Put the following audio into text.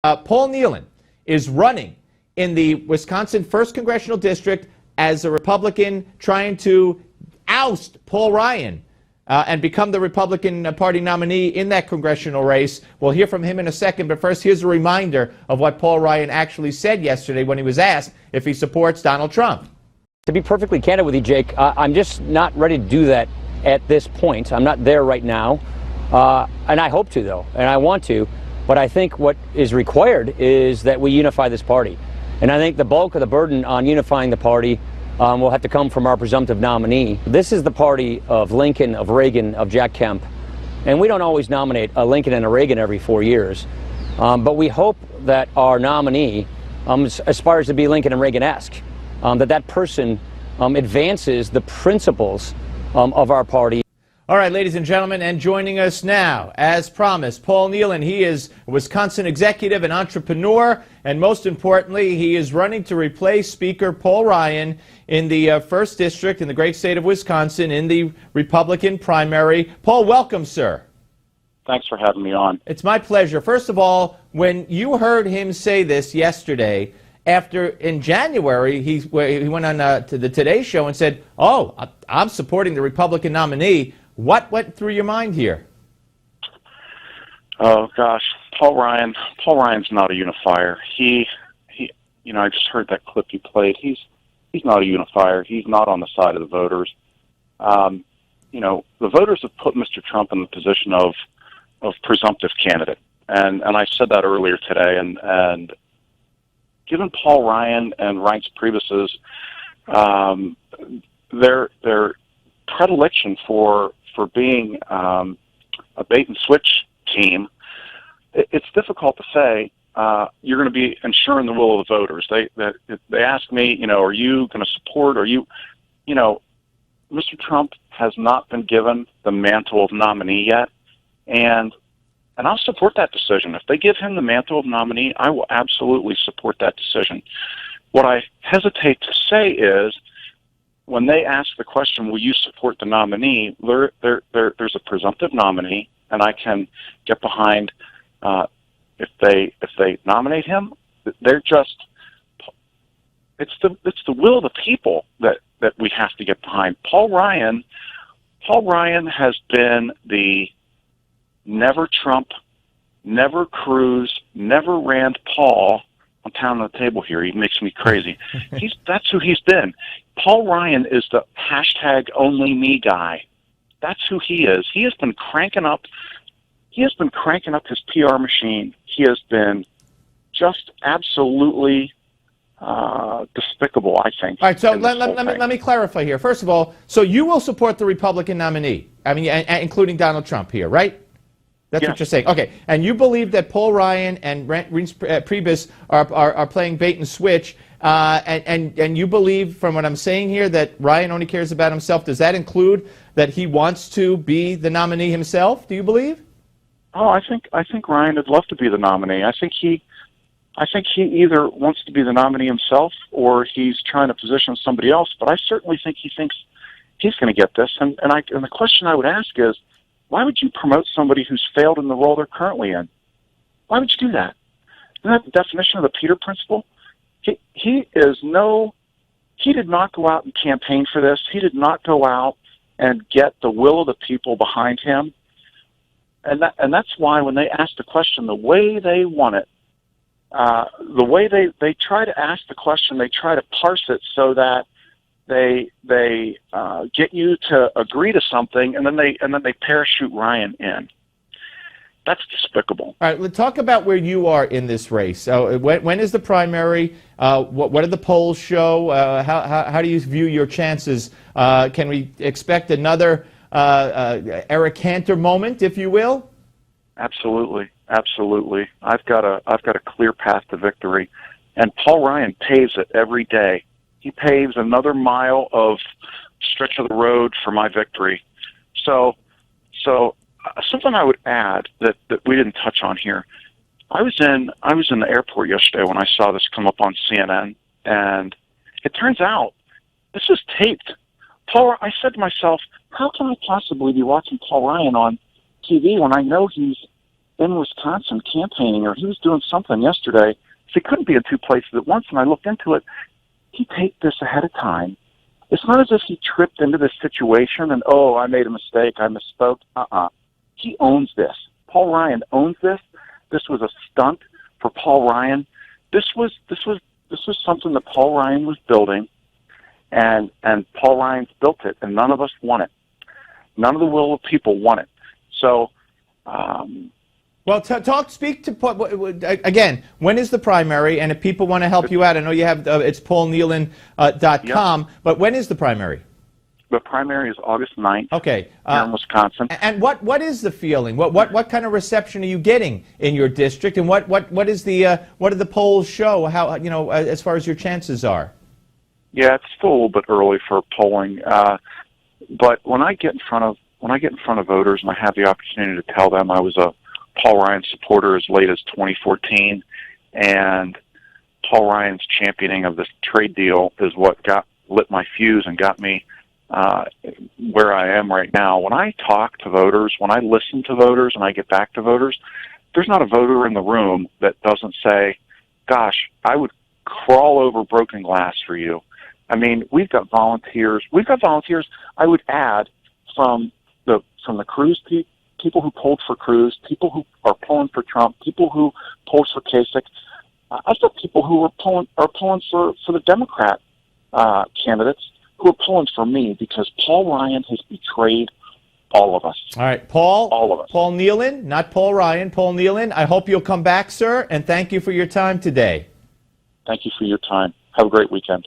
Paul Nehlen is running in the Wisconsin 1st Congressional District as a Republican trying to oust Paul Ryan and become the Republican Party nominee in that congressional race. We'll hear from him in a second, but first here's a reminder of what Paul Ryan actually said yesterday when he was asked if he supports Donald Trump. To be perfectly candid with you, Jake, I'm just not ready to do that at this point. I'm not there right now, and I hope to, though, and I want to. But I think what is required is that we unify this party. And I think the bulk of the burden on unifying the party will have to come from our presumptive nominee. This is the party of Lincoln, of Reagan, of Jack Kemp. And we don't always nominate a Lincoln and a Reagan every 4 years. But we hope that our nominee aspires to be Lincoln and Reagan-esque, that person advances the principles of our party. All right, ladies and gentlemen, and joining us now, as promised, Paul Nehlen. He is a Wisconsin executive and entrepreneur, and most importantly, he is running to replace Speaker Paul Ryan in the 1st District in the great state of Wisconsin in the Republican primary. Paul, welcome, sir. Thanks for having me on. It's my pleasure. First of all, when you heard him say this yesterday, after in January he went on to the Today Show and said, "Oh, I'm supporting the Republican nominee." What went through your mind here? Oh gosh, Paul Ryan's not a unifier. He I just heard that clip you played. He's not a unifier. He's not on the side of the voters. The voters have put Mr. Trump in the position of presumptive candidate. And I said that earlier today, and given Paul Ryan and Reince Priebus's their predilection for being a bait and switch team, it's difficult to say you're going to be ensuring the will of the voters. They ask me, are you going to support? Mr. Trump has not been given the mantle of nominee yet, and I'll support that decision. If they give him the mantle of nominee, I will absolutely support that decision. What I hesitate to say is, when they ask the question, will you support the nominee, there's a presumptive nominee, and I can get behind if they nominate him. It's the will of the people that we have to get behind. Paul Ryan has been the never Trump, never Cruz, never Rand Paul. I'm pounding on the table here. He makes me crazy. That's who he's been. Paul Ryan is the hashtag only me guy. That's who he is. He has been cranking up his PR machine. He has been just absolutely despicable, I think. All right, so let me clarify here. First of all, so you will support the Republican nominee, including Donald Trump here, right? That's what you're saying. Okay, and you believe that Paul Ryan and Reince Priebus are playing bait and switch, and you believe, from what I'm saying here, that Ryan only cares about himself. Does that include that he wants to be the nominee himself? Do you believe? Oh, I think Ryan would love to be the nominee. I think he either wants to be the nominee himself or he's trying to position somebody else. But I certainly think he thinks he's going to get this. And the question I would ask is, why would you promote somebody who's failed in the role they're currently in? Why would you do that? Isn't that the definition of the Peter principle? He did not go out and campaign for this. He did not go out and get the will of the people behind him. And that's why when they ask the question the way they want it, the way they try to ask the question, they try to parse it so that they get you to agree to something, and then they parachute Ryan in. That's despicable. All right, let's talk about where you are in this race. When is the primary? What do the polls show? How do you view your chances? Can we expect another Eric Cantor moment, if you will? Absolutely. I've got a clear path to victory, and Paul Ryan paves it every day. He paves another mile of stretch of the road for my victory. So something I would add that we didn't touch on here. I was in the airport yesterday when I saw this come up on CNN, and it turns out this is taped. I said to myself, how can I possibly be watching Paul Ryan on TV when I know he's in Wisconsin campaigning, or he was doing something yesterday. So he couldn't be in two places at once. And I looked into it. He taped this ahead of time. It's not as if he tripped into this situation and, oh, I made a mistake, I misspoke. He owns this. Paul Ryan owns this. This was a stunt for Paul Ryan. This was something that Paul Ryan was building, and Paul Ryan's built it, and none of us want it. None of the will of people want it. So, well, speak to, again, when is the primary? And if people want to help you out, I know you have, it's paulnehlen.com, but when is the primary? The primary is August 9th here in Wisconsin. And what is the feeling? What kind of reception are you getting in your district? And what do the polls show? How, as far as your chances are? Yeah, it's still a little bit early for polling. But when I get in front of voters and I have the opportunity to tell them I was a Paul Ryan supporter as late as 2014, and Paul Ryan's championing of this trade deal is what lit my fuse and got me where I am right now. When I talk to voters, when I listen to voters and I get back to voters, there's not a voter in the room that doesn't say, gosh, I would crawl over broken glass for you. I mean, we've got volunteers. I would add from the Cruz people who polled for Cruz, people who are polling for Trump, people who polled for Kasich. I've got people who are polling for the Democrat candidates who are pulling for me because Paul Ryan has betrayed all of us. All right, Paul. All of us. Paul Nehlen, not Paul Ryan. Paul Nehlen. I hope you'll come back, sir, and thank you for your time today. Thank you for your time. Have a great weekend.